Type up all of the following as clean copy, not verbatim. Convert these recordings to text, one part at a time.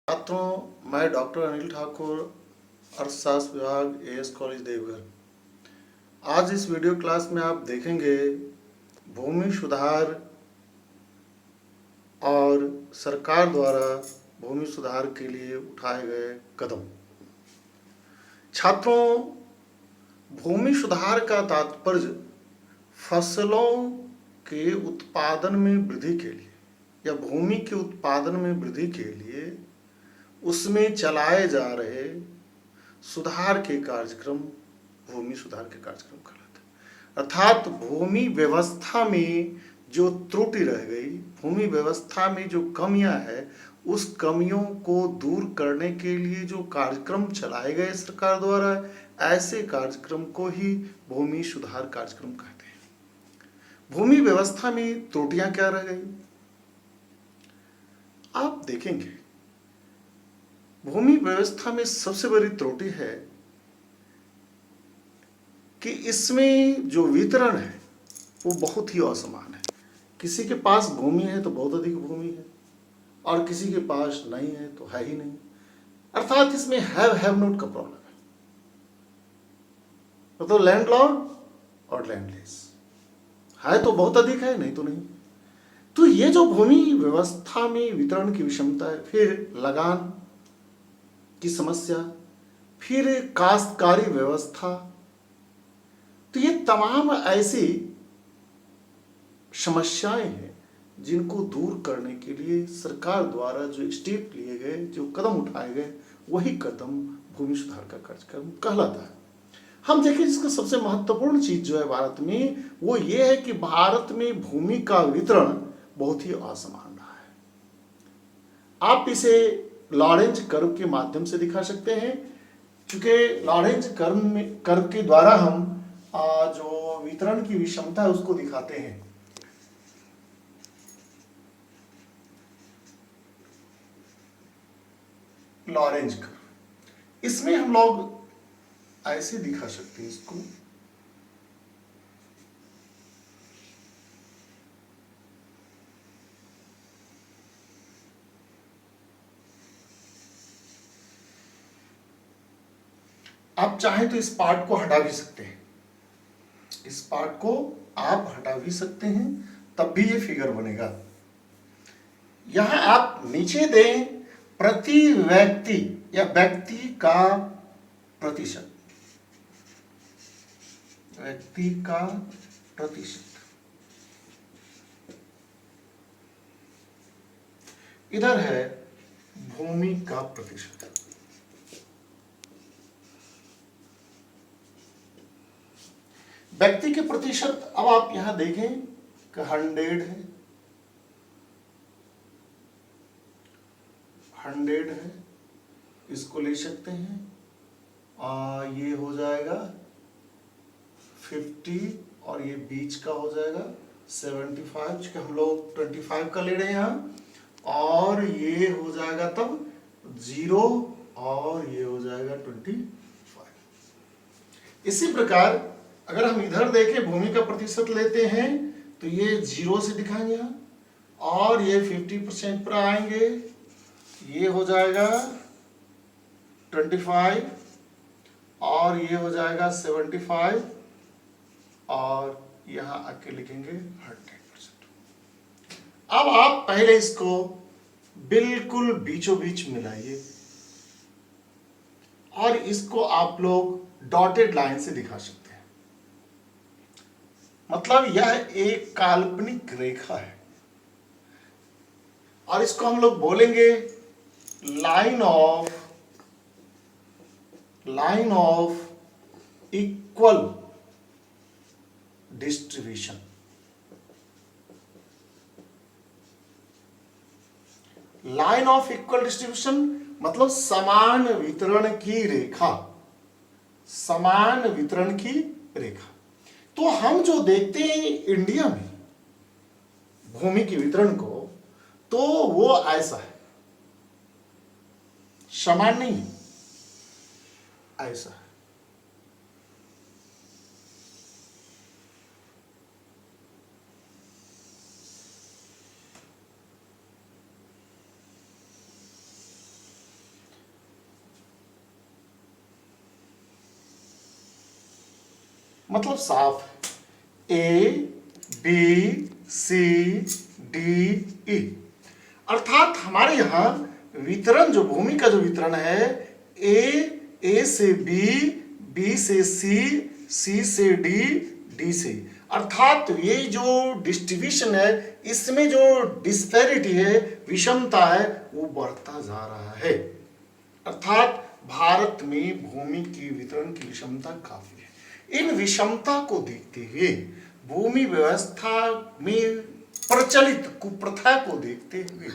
छात्रों, मैं डॉक्टर अनिल ठाकुर, अर्थशास्त्र विभाग, एएस कॉलेज देवघर। आज इस वीडियो क्लास में आप देखेंगे भूमि सुधार और सरकार द्वारा भूमि सुधार के लिए उठाए गए कदम। छात्रों, भूमि सुधार का तात्पर्य फसलों के उत्पादन में वृद्धि के लिए या भूमि के उत्पादन में वृद्धि के लिए उसमें चलाए जा रहे सुधार के कार्यक्रम भूमि सुधार के कार्यक्रम कहलाते हैं। अर्थात भूमि व्यवस्था में जो त्रुटि रह गई, भूमि व्यवस्था में जो कमियां हैं, उस कमियों को दूर करने के लिए जो कार्यक्रम चलाए गए सरकार द्वारा, ऐसे कार्यक्रम को ही भूमि सुधार कार्यक्रम कहते हैं। भूमि व्यवस्था में त्रुटियां क्या रह गई, आप देखेंगे। भूमि व्यवस्था में सबसे बड़ी त्रुटि है कि इसमें जो वितरण है वो बहुत ही असमान है। किसी के पास भूमि है तो बहुत अधिक भूमि है और किसी के पास नहीं है तो है ही नहीं। अर्थात इसमें हैव नॉट का प्रॉब्लम है, तो लैंडलॉर्ड और लैंडलेस है तो बहुत अधिक है, नहीं तो नहीं। तो ये जो भूमि व्यवस्था में वितरण की विषमता है, फिर लगान की समस्या, फिर काश्तकारी व्यवस्था, तो ये तमाम ऐसी समस्याएं हैं जिनको दूर करने के लिए सरकार द्वारा जो स्टेप लिए गए, जो कदम उठाए गए, वही कदम भूमि सुधार का कार्यक्रम कहलाता है। हम देखें, इसका सबसे महत्वपूर्ण चीज जो है भारत में, वो ये है कि भारत में भूमि का वितरण बहुत ही असमान रहा है। आप इसे लॉरेंज कर्व के माध्यम से दिखा सकते हैं, क्योंकि लॉरेंज कर्व के द्वारा हम जो वितरण की विषमता है उसको दिखाते हैं। लॉरेंज कर्व, इसमें हम लोग ऐसे दिखा सकते हैं इसको। आप चाहें तो इस पार्ट को हटा भी सकते हैं, इस पार्ट को आप हटा भी सकते हैं, तब भी ये फिगर बनेगा। यहां आप नीचे दें प्रति व्यक्ति या व्यक्ति का प्रतिशत, व्यक्ति का प्रतिशत, इधर है भूमि का प्रतिशत। व्यक्ति के प्रतिशत अब आप यहां देखें कि 100 है, 100 है, इसको ले सकते हैं। ये हो जाएगा 50 और ये बीच का हो जाएगा 75, क्योंकि हम लोग 25 का ले रहे हैं यहाँ, और ये हो जाएगा तब 0 और ये हो जाएगा 25। इसी प्रकार अगर हम इधर देखें, भूमि का प्रतिशत लेते हैं तो ये 0 से दिखाएंगे यहाँ, और ये 50% पर आएंगे, ये हो जाएगा 25 और ये हो जाएगा 75, और यहां आके लिखेंगे 100%। अब आप पहले इसको बिल्कुल बीचों बीच मिलाइए और इसको आप लोग डॉटेड लाइन से दिखा सकते हैं। मतलब यह एक काल्पनिक रेखा है और इसको हम लोग बोलेंगे line of equal distribution. Line of equal distribution मतलब समान वितरण की रेखा, समान वितरण की रेखा। तो हम जो देखते हैं इंडिया में भूमि के वितरण को, तो वो ऐसा है, समान नहीं है, ऐसा है। मतलब साफ है, A B C D E. अर्थात हमारे यहाँ वितरण, जो भूमि का जो वितरण है, ए से बी, बी से सी, सी से डी, डी से, अर्थात ये जो डिस्ट्रीब्यूशन है, इसमें जो डिस्पैरिटी है, विषमता है, वो बढ़ता जा रहा है। अर्थात भारत में भूमि की वितरण की विषमता काफी है। इन विषमता को देखते हुए, भूमि व्यवस्था में प्रचलित कुप्रथा को देखते हुए,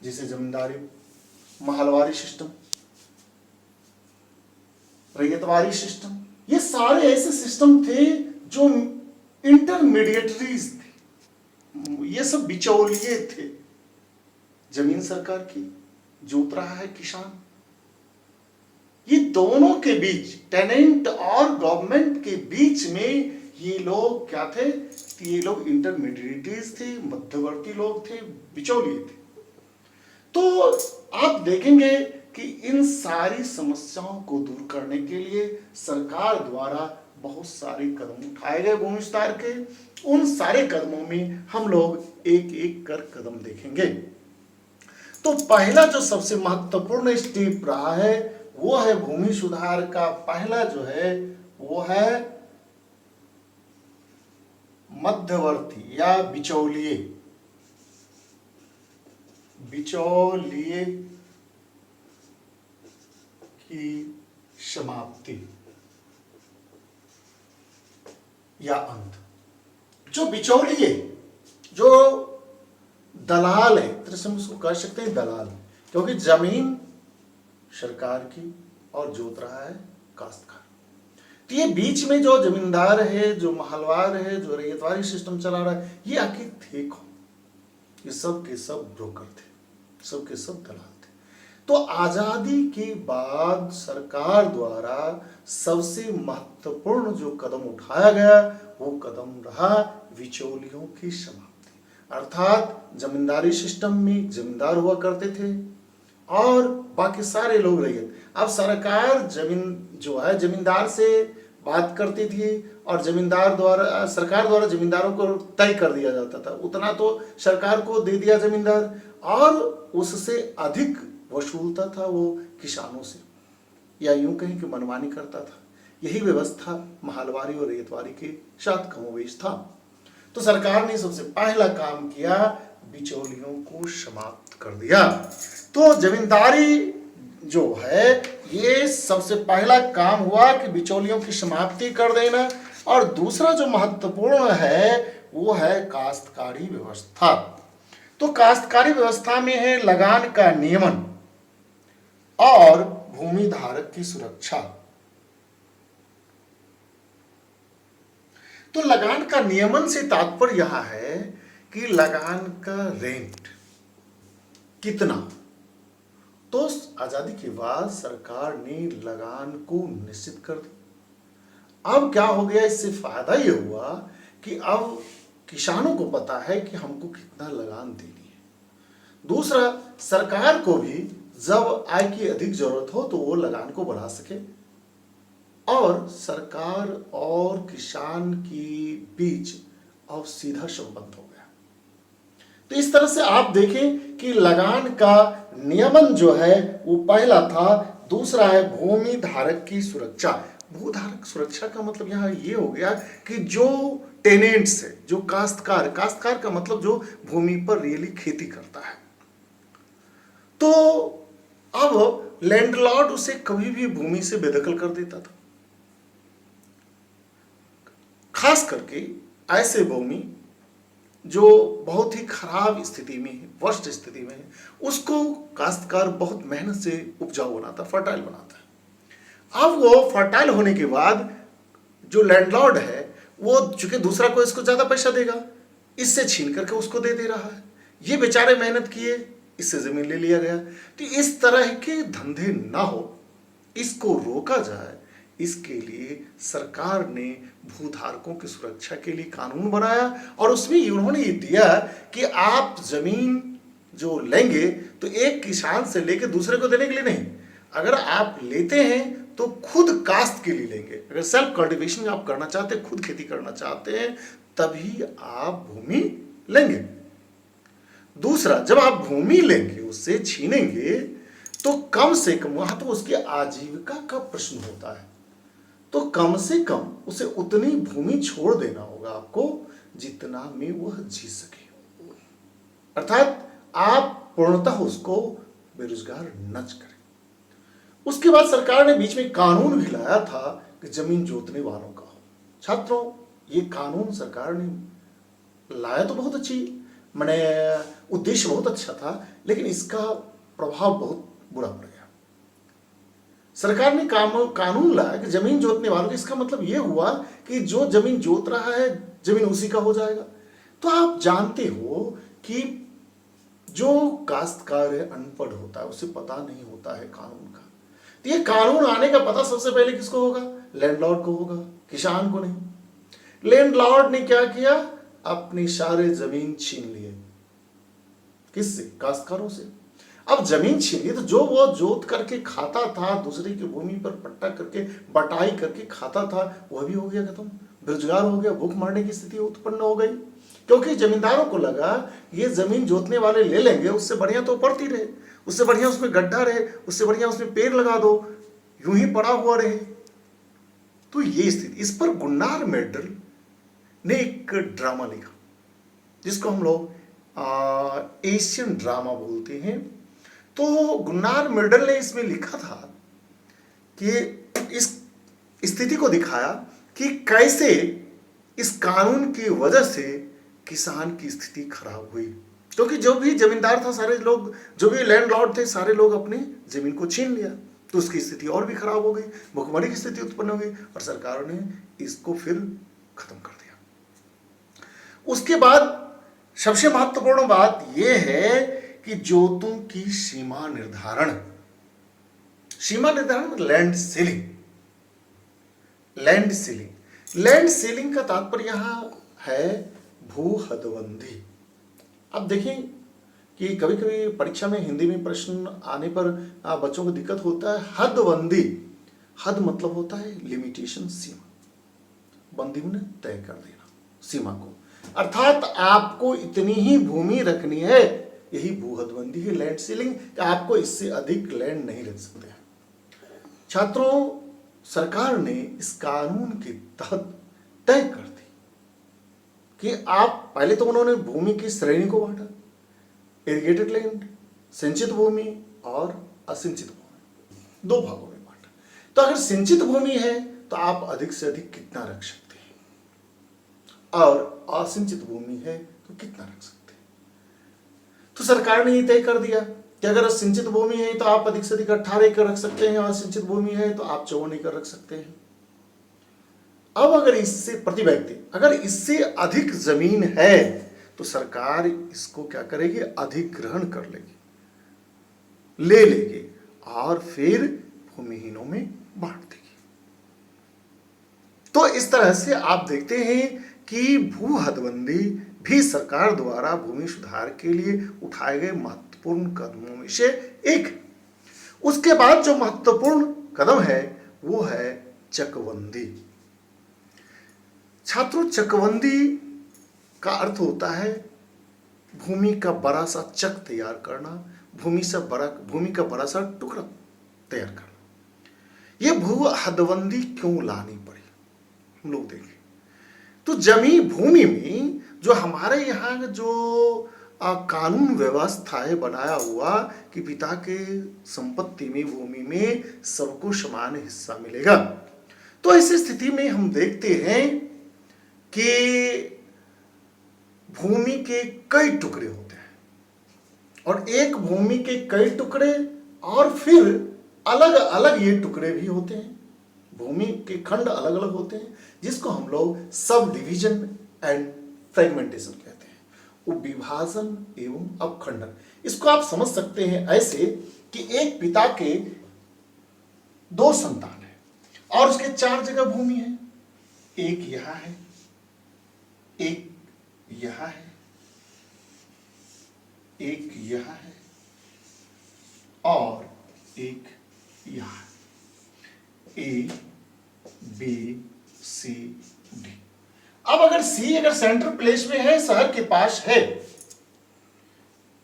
जैसे जमींदारी, महलवारी सिस्टम, रैयतवारी सिस्टम, ये सारे ऐसे सिस्टम थे जो इंटरमीडिएटरीज थे, ये सब बिचौलिए थे। जमीन सरकार की, जोत रहा है किसान, ये दोनों के बीच, टेनेंट और गवर्नमेंट के बीच में ये लोग क्या थे? ये लोग इंटरमीडिएटरीज थे, मध्यवर्ती लोग थे, बिचौलिए थे। तो आप देखेंगे कि इन सारी समस्याओं को दूर करने के लिए सरकार द्वारा बहुत सारे कदम उठाए गए भूमि सुधार के। उन सारे कदमों में हम लोग एक एक कर कदम देखेंगे। तो पहला जो सबसे महत्वपूर्ण स्टेप रहा है, वो है भूमि सुधार का पहला जो है वो है मध्यवर्ती या बिचौलिए, बिचौलिए की समाप्ति या अंत। जो बिचौलिए, जो दलाल है, तरह से हम उसको कह सकते हैं दलाल, क्योंकि जमीन सरकार की और जोत रहा है काश्तकार। तो ये बीच में जो जमींदार है, जो महलवार है, जो रैयतवारी सिस्टम चला रहा है, ये आखिर थे कौन? ये सब के सब ब्रोकर थे, सब के सब दलाल थे। तो आजादी के बाद सरकार द्वारा सबसे महत्वपूर्ण जो कदम उठाया गया, वो कदम रहा बिचौलियों की समाप्ति। अर्थात जमींदारी सिस्टम में जमींदार हुआ करते थे और बाकी सारे लोग रैयत। अब सरकार जमीन जो है जमींदार से बात करती थी और जमींदार द्वारा, सरकार द्वारा जमींदारों को तय कर दिया जाता था, उतना तो सरकार को दे दिया जमींदार, और उससे अधिक वसूलता था वो किसानों से, या यूं कहीं कि मनमानी करता था। यही व्यवस्था महलवारी और रैयतवारी के साथ कमोबेश था। तो सरकार ने सबसे पहला काम किया, बिचौलियों को समाप्त कर दिया। तो जमींदारी जो है, ये सबसे पहला काम हुआ कि बिचौलियों की समाप्ति कर देना। और दूसरा जो महत्वपूर्ण है वो है काश्तकारी व्यवस्था। तो काश्तकारी व्यवस्था में है लगान का नियमन और भूमि धारक की सुरक्षा। तो लगान का नियमन से तात्पर्य यह है कि लगान का रेंट कितना। तो आजादी के बाद सरकार ने लगान को निश्चित कर दिया। अब क्या हो गया, इससे फायदा ये हुआ कि अब किसानों को पता है कि हमको कितना लगान देनी है। दूसरा, सरकार को भी जब आय की अधिक जरूरत हो तो वो लगान को बढ़ा सके, और सरकार और किसान के बीच अब सीधा संबंध हो गया। तो इस तरह से आप देखें कि लगान का नियमन जो है वो पहला था। दूसरा है भूमि धारक की सुरक्षा। भूधारक सुरक्षा का मतलब यहाँ ये हो गया कि जो टेनेंट्स है, जो काश्तकार, काश्तकार का मतलब जो भूमि पर रियली खेती करता है, तो अब लैंडलॉर्ड उसे कभी भी भूमि से बेदखल कर देता था। खास करके ऐसे भूमि जो बहुत ही खराब स्थिति में है, वर्स्ट स्थिति में है, उसको काश्तकार बहुत मेहनत से उपजाऊ बनाता, फर्टाइल बनाता है। अब वो फर्टाइल होने के बाद जो लैंडलॉर्ड है, वो चूंकि दूसरा को इसको ज्यादा पैसा देगा, इससे छीन करके उसको दे दे रहा है। ये बेचारे मेहनत किए, इससे जमीन ले लिया गया। तो इस तरह के धंधे ना हो, इसको रोका जाए, इसके लिए सरकार ने भूधारकों की सुरक्षा के लिए कानून बनाया। और उसमें उन्होंने ये दिया कि आप जमीन जो लेंगे तो एक किसान से लेकर दूसरे को देने के लिए नहीं, अगर आप लेते हैं तो खुद काश्त के लिए लेंगे। अगर सेल्फ कल्टीवेशन आप करना चाहते हैं, खुद खेती करना चाहते हैं, तभी आप भूमि लेंगे। दूसरा, जब आप भूमि लेंगे, उससे छीनेंगे, तो कम से कम, वहां तो उसकी आजीविका का प्रश्न होता है, तो कम से कम उसे उतनी भूमि छोड़ देना होगा आपको जितना में वह जी सके। अर्थात आप पूर्णतः उसको बेरोजगार न करें। उसके बाद सरकार ने बीच में कानून भी लाया था कि जमीन जोतने वालों का हो। छात्रों, ये कानून सरकार ने लाया तो बहुत अच्छी, मैंने उद्देश्य बहुत अच्छा था, लेकिन इसका प्रभाव बहुत बुरा पड़ गया। सरकार ने कानून लाया कि जमीन जोतने वालों का, इसका मतलब यह हुआ कि जो जमीन जोत रहा है जमीन उसी का हो जाएगा। तो आप जानते हो कि जो काश्तकार है अनपढ़ होता है, उसे पता नहीं होता है कानून का। तो ये कानून आने का पता सबसे पहले किसको होगा? लैंडलॉर्ड को होगा, किसान को नहीं। लैंडलॉर्ड ने क्या किया? अपनी सारे जमीन छीन लिए। किससे? काश्तकारों से। अब जमीन छीन ली तो जो वो जोत करके खाता था, दूसरे की भूमि पर पट्टा करके बटाई करके खाता था, वह भी हो गया खत्म, बेरोजगार हो गया, भूख मरने की स्थिति उत्पन्न हो गई। क्योंकि जमींदारों को लगा ये जमीन जोतने वाले ले लेंगे, उससे बढ़िया तो पड़ती रहे, उससे बढ़िया उसमें गड्ढा रहे, उससे बढ़िया उसमें पेड़ लगा दो, यूं ही पड़ा हुआ रहे। तो ये स्थिति, इस पर गुन्नार मेंडल ने एक ड्रामा लिखा जिसको हम लोग एशियन ड्रामा बोलते हैं। तो गुन्नार मेंडल ने इसमें लिखा था कि इस स्थिति को दिखाया कि कैसे इस कानून की वजह से किसान की स्थिति खराब हुई। क्योंकि जो भी जमींदार था, सारे लोग, जो भी लैंडलॉर्ड थे, सारे लोग अपनी जमीन को छीन लिया, तो उसकी स्थिति और भी खराब हो गई, भुखमरी की स्थिति उत्पन्न हो गई, और सरकार ने इसको फिर खत्म कर दिया। उसके बाद सबसे महत्वपूर्ण बात यह है कि जोतों की सीमा निर्धारण लैंड सीलिंग। लैंड सीलिंग का तात्पर्य यहां है भू हदबंदी। अब देखें कि कभी कभी परीक्षा में हिंदी में प्रश्न आने पर बच्चों को दिक्कत होता है। हदबंदी, हद मतलब होता है लिमिटेशन, सीमा, बंदी में तय कर देना सीमा को, अर्थात आपको इतनी ही भूमि रखनी है, यही भूहदबंदी है, लैंड सीलिंग। आपको इससे अधिक लैंड नहीं रख सकते हैं। छात्रों, सरकार ने इस कानून के तहत तय कर दी कि आप, पहले तो उन्होंने भूमि की श्रेणी को बांटा, इरिगेटेड लैंड, सिंचित भूमि और असिंचित भूमि, दो भागों में बांटा। तो अगर सिंचित भूमि है तो आप अधिक से अधिक कितना रख सकते हैं, और असिंचित भूमि है तो कितना रख सकते हैं। तो सरकार ने ये तय कर दिया कि अगर सिंचित भूमि है तो आप अधिक से अधिक 18 एकड़ रख सकते हैं, और सिंचित भूमि है तो आप 54 एकड़ रख सकते हैं। अब अगर इससे प्रति व्यक्ति अगर इससे अधिक जमीन है तो सरकार इसको क्या करेगी? अधिग्रहण कर लेगी, ले लेगी, और फिर भूमिहीनों में बांट देगी। तो इस तरह से आप देखते हैं कि भू हदबंदी भी सरकार द्वारा भूमि सुधार के लिए उठाए गए महत्वपूर्ण कदमों में से एक। उसके बाद जो महत्वपूर्ण कदम है वो है चकबंदी। छात्रों, चकबंदी का अर्थ होता है भूमि का बड़ा सा चक तैयार करना, भूमि का बड़ा सा टुकड़ा तैयार करना। यह भू हदबंदी क्यों लानी पड़ी, हम लोग देखें तो भूमि में जो हमारे यहाँ जो कानून व्यवस्था है बनाया हुआ कि पिता के संपत्ति में, भूमि में सबको समान हिस्सा मिलेगा। तो ऐसी स्थिति में हम देखते हैं कि भूमि के कई टुकड़े होते हैं, और एक भूमि के कई टुकड़े, और फिर अलग अलग ये टुकड़े भी होते हैं, भूमि के खंड अलग अलग होते हैं, जिसको हम लोग सब डिवीजन एंड फ्रेगमेंटेशन कहते हैं, उपविभाजन एवं अपखंडन। इसको आप समझ सकते हैं ऐसे कि एक पिता के 2 संतान है और उसके 4 जगह भूमि है, एक यहां है, एक यहां है, एक यहां है, और एक यहाँ ए बी सी डी। अब अगर सी अगर सेंटर प्लेस में है, शहर के पास है,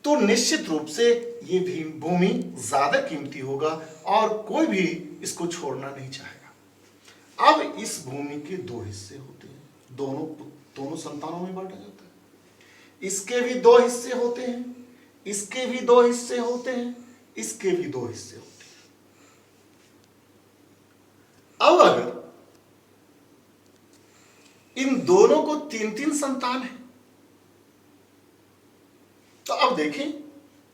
तो निश्चित रूप से ये भी भूमि ज्यादा कीमती होगा और कोई भी इसको छोड़ना नहीं चाहेगा। अब इस भूमि के दो हिस्से होते हैं, दोनों संतानों में बांटा जाता है। इसके भी दो हिस्से होते हैं, इसके भी दो हिस्से होते हैं, इसके भी दो हिस्से होते हैं। अब अगर इन दोनों को 3-3 संतान है, तो अब देखें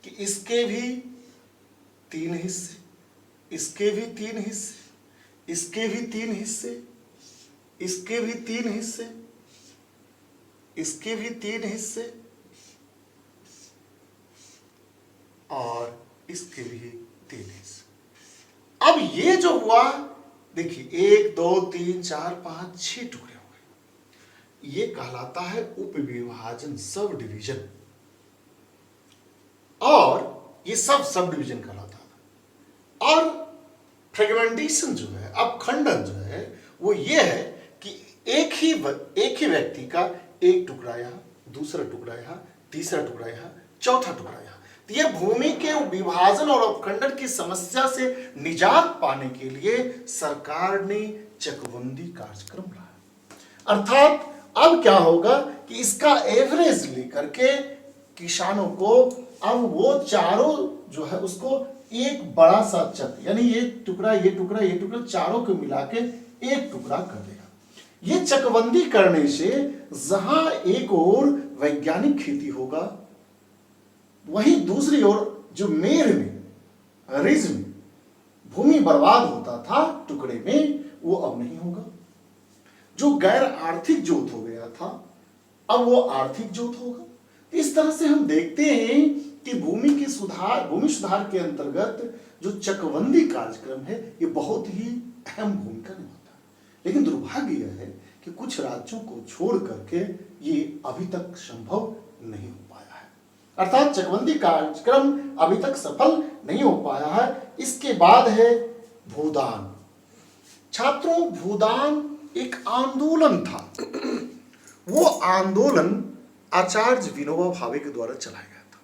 कि इसके भी 3 हिस्से, इसके भी 3 हिस्से, इसके भी 3 हिस्से, इसके भी 3 हिस्से, इसके भी 3 हिस्से और इसके भी 3 हिस्से। अब ये जो हुआ, देखिए 1 2 3 4 5 6 टुकड़े हो गए। ये कहलाता है उपविभाजन, सब डिवीजन, और ये सब डिवीजन कहलाता है। और फ्रेगमेंटेशन जो है, अब खंडन जो है, वो ये है कि एक ही व्यक्ति का एक टुकड़ा यहाँ, दूसरा टुकड़ा यहाँ, तीसरा टुकड़ा यहाँ, चौथा टुकड़ा यहाँ। तो ये भूमि के विभाजन और अपखंडन की समस्या से निजात पाने के लिए सरकार ने चकबंदी कार्यक्रम लाया। अर्थात अब क्या होगा कि इसका एवरेज लेकर के किसानों को अब वो चारों जो है उसको एक बड़ा सा चक, यानी ये टुकड़ा ये टुकड़ा ये टुकड़ा चारों को मिला के एक टुकड़ा कर देगा। ये चकबंदी करने से जहां एक ओर वैज्ञानिक खेती होगा, वहीं दूसरी ओर जो मेर में रिज में भूमि बर्बाद होता था टुकड़े में, वो अब नहीं होगा। जो गैर आर्थिक जोत हो गया था, अब वो आर्थिक जोत होगा। इस तरह से हम देखते हैं कि भूमि सुधार के अंतर्गत जो चकबंदी कार्यक्रम है, ये बहुत ही अहम भूमिका निभाता है। लेकिन दुर्भाग्य यह है कि कुछ राज्यों को छोड़ करके ये अभी तक संभव नहीं हो पाया है। अर्थात चकबंदी कार्यक्रम अभी तक सफल नहीं हो पाया है। इसके बाद है भूदान। छात्रों, भूदान एक आंदोलन था। वो आंदोलन आचार्य विनोबा भावे के द्वारा चलाया गया था।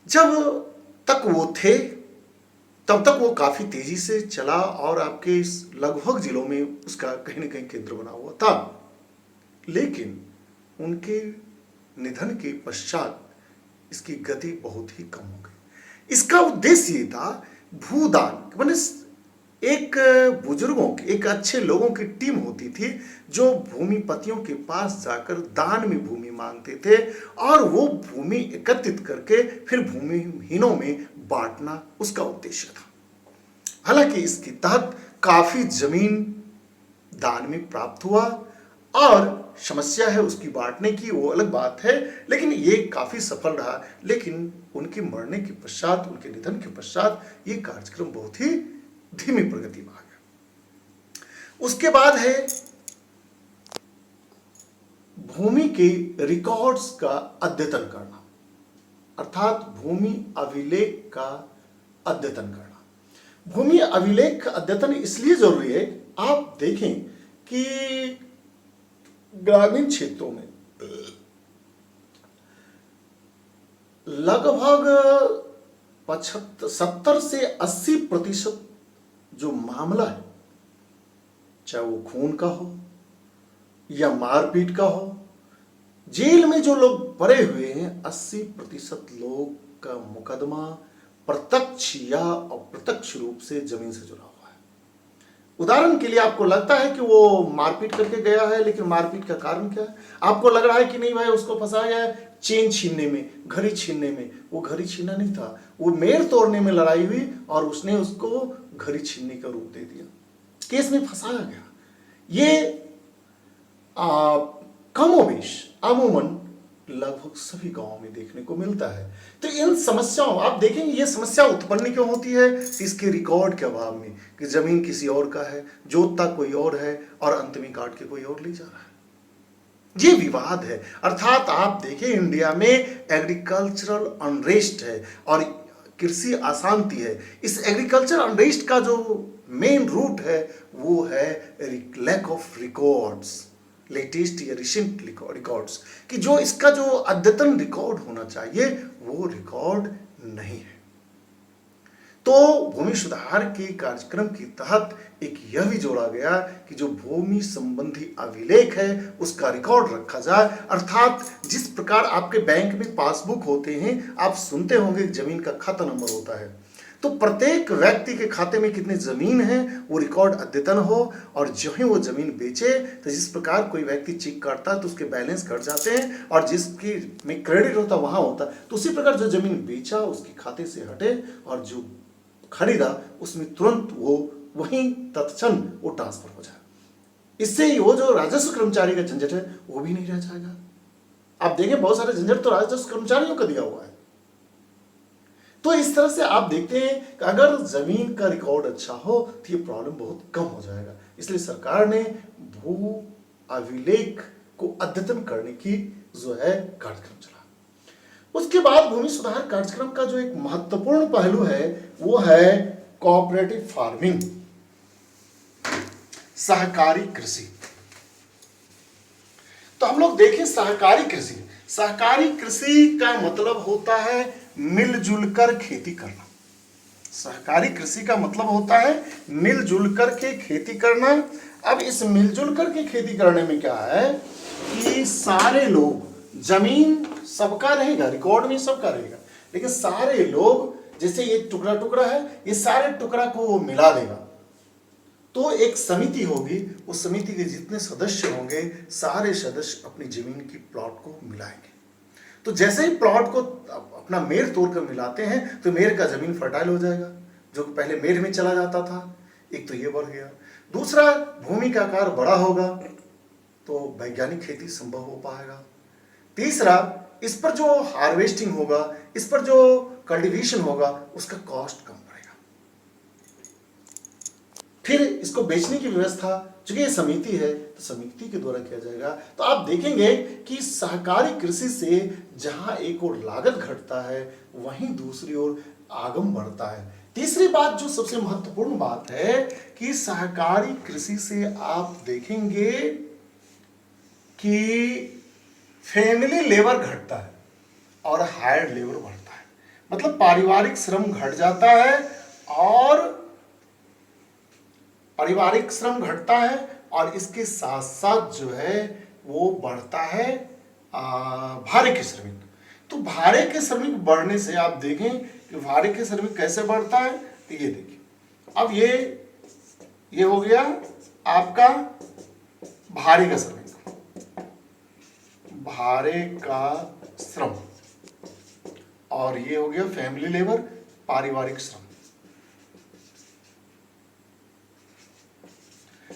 जब तक वो थे तब तक वो काफी तेजी से चला और आपके इस लगभग जिलों में उसका कहीं न कहीं केंद्र बना हुआ था। लेकिन उनके निधन के पश्चात इसकी गति बहुत ही कम हो गई। इसका उद्देश्य ये था, भूदान माने एक बुजुर्गों की, एक अच्छे लोगों की टीम होती थी जो भूमिपतियों के पास जाकर दान में भूमि मांगते थे और वो भूमि एकत्रित करके फिर भूमिहीनों में बांटना उसका उद्देश्य था। हालांकि इसके तहत काफी जमीन दान में प्राप्त हुआ और समस्या है उसकी बांटने की, वो अलग बात है, लेकिन ये काफी सफल रहा। लेकिन उनके मरने के पश्चात, उनके निधन के पश्चात ये कार्यक्रम बहुत ही धीमी प्रगति में आ गया। उसके बाद है भूमि के रिकॉर्ड्स का अद्यतन करना, अर्थात भूमि अभिलेख का अद्यतन करना। भूमि अभिलेख का अद्यतन इसलिए जरूरी है, आप देखें कि ग्रामीण क्षेत्रों में लगभग 70 से 80% जो मामला है, चाहे वो खून का हो या मारपीट का हो, जेल में जो लोग पड़े हुए हैं, 80% लोग का मुकदमा प्रत्यक्ष या अप्रत्यक्ष रूप से जमीन से जुड़ा हुआ है। उदाहरण के लिए आपको लगता है कि वो मारपीट करके गया है, लेकिन मारपीट का कारण क्या है? आपको लग रहा है कि नहीं भाई उसको फंसाया गया है चेन छीनने में, घड़ी छीनने में। वो घड़ी छीना नहीं था, वो मेड़ तोड़ने में लड़ाई हुई और उसने उसको घड़ी छीनने का रूप दे दिया, केस में फंसाया गया। ये कमोबेश अमूमन लगभग सभी गांवों में देखने को मिलता है। तो इन समस्याओं, आप देखेंगे ये समस्या उत्पन्न क्यों होती है? इसके रिकॉर्ड के अभाव में, कि जमीन किसी और का है, जोतता कोई और है और अंत में काट के कोई और ले जा रहा है। ये विवाद है। अर्थात आप देखिए इंडिया में एग्रीकल्चरल अनरेस्ट है और कृषि अशांति है। इस एग्रीकल्चर अनरेस्ट का जो मेन रूट है वो है लैक ऑफ रिकॉर्ड्स, लेटेस्ट या रिसेंट रिकॉर्ड्स, कि जो इसका जो अद्यतन रिकॉर्ड होना चाहिए वो रिकॉर्ड नहीं है। तो भूमि सुधार के कार्यक्रम के तहत एक यह भी जोड़ा गया कि जो भूमि संबंधी अभिलेख है उसका रिकॉर्ड रखा जाए। अर्थात जिस प्रकार आपके बैंक में पासबुक होते हैं, आप सुनते होंगे जमीन का खाता नंबर होता है, तो प्रत्येक व्यक्ति के खाते में कितनी जमीन है वो रिकॉर्ड अद्यतन हो, और जो ही वो जमीन बेचे तो जिस प्रकार कोई व्यक्ति चेक करता है तो उसके बैलेंस कट जाते हैं, और जिसकी में क्रेडिट होता वहां होता, तो उसी प्रकार जो जमीन बेचा उसके खाते से हटे और जो खरीदा उसमें तुरंत वो वहीं तत्क्षण वो ट्रांसफर हो जाए। इससे ही वो जो राजस्व कर्मचारी का झंझट है वो भी नहीं रह जाएगा। आप देखें बहुत सारे झंझट तो राजस्व कर्मचारियों का दिया हुआ है। तो इस तरह से आप देखते हैं कि अगर जमीन का रिकॉर्ड अच्छा हो तो ये प्रॉब्लम बहुत कम हो जाएगा। इसलिए सरकार ने भू अभिलेख को अद्यतन करने की जो है कार्यक्रम चला। उसके बाद भूमि सुधार कार्यक्रम का जो एक महत्वपूर्ण पहलू है वो है कोऑपरेटिव फार्मिंग, सहकारी कृषि। तो हम लोग देखें सहकारी कृषि, सहकारी कृषि का मतलब होता है मिलजुल कर खेती करना। सहकारी कृषि का मतलब होता है मिलजुल कर के खेती करना। अब इस मिलजुल कर के खेती करने में क्या है कि सारे लोग, जमीन सबका रहेगा, रिकॉर्ड में सबका रहेगा, लेकिन सारे लोग, जैसे ये टुकड़ा टुकड़ा है, ये सारे टुकड़ा को वो मिला देगा। तो एक समिति होगी, उस समिति के जितने सदस्य होंगे सारे सदस्य अपनी जमीन की प्लॉट को मिलाएंगे। तो जैसे ही प्लॉट को अपना मेड़ तोड़कर मिलाते हैं तो मेड़ का जमीन फर्टाइल हो जाएगा, जो पहले मेड़ में चला जाता था। एक तो ये बढ़ गया। दूसरा, भूमि का आकार बड़ा होगा तो वैज्ञानिक खेती संभव हो पाएगा। तीसरा, इस पर जो हार्वेस्टिंग होगा, इस पर जो कल्टीवेशन होगा, उसका कॉस्ट कम पड़ेगा। फिर इसको बेचने की व्यवस्था, चूंकि ये समिति है तो समिति के द्वारा किया जाएगा। तो आप देखेंगे कि सहकारी कृषि से जहां एक ओर लागत घटता है वहीं दूसरी ओर आगम बढ़ता है। तीसरी बात जो सबसे महत्वपूर्ण बात है कि सहकारी कृषि से आप देखेंगे कि फैमिली लेबर घटता है और हायर्ड लेबर बढ़ता है। मतलब पारिवारिक श्रम घट जाता है और पारिवारिक श्रम घटता है, और इसके साथ साथ जो है वो बढ़ता है भाड़े के श्रमिक। तो भाड़े के श्रमिक बढ़ने से आप देखें कि भाड़े के श्रमिक कैसे बढ़ता है। तो ये देखिए, अब ये हो गया आपका भाड़े का श्रमिक, भाड़े का श्रम, और ये हो गया फैमिली लेबर, पारिवारिक श्रम।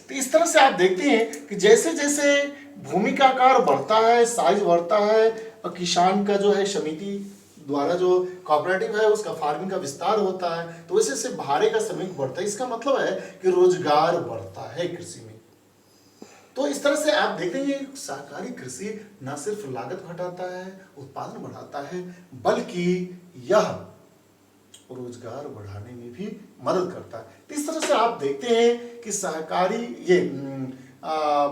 तो इस तरह से आप देखते हैं कि जैसे जैसे भूमि का आकार बढ़ता है, साइज बढ़ता है, और किसान का जो है समिति द्वारा जो कोऑपरेटिव है उसका फार्मिंग का विस्तार होता है, तो वैसे से भाड़े का श्रमिक बढ़ता है। इसका मतलब है कि रोजगार बढ़ता है कृषि में। तो इस तरह से आप देखेंगे सहकारी कृषि न सिर्फ लागत घटाता है, उत्पादन बढ़ाता है, बल्कि यह रोजगार बढ़ाने में भी मदद करता है। इस तरह से आप देखते हैं कि सहकारी ये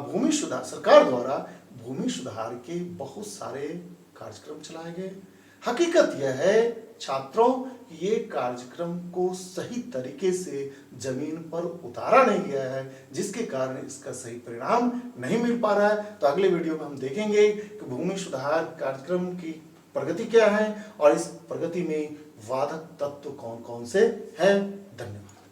भूमि सुधार, सरकार द्वारा भूमि सुधार के बहुत सारे कार्यक्रम चलाए गए। हकीकत यह है छात्रों कि ये कार्यक्रम को सही तरीके से जमीन पर उतारा नहीं गया है, जिसके कारण इसका सही परिणाम नहीं मिल पा रहा है। तो अगले वीडियो में हम देखेंगे कि भूमि सुधार कार्यक्रम की प्रगति क्या है और इस प्रगति में वादक तत्व कौन कौन से हैं। धन्यवाद।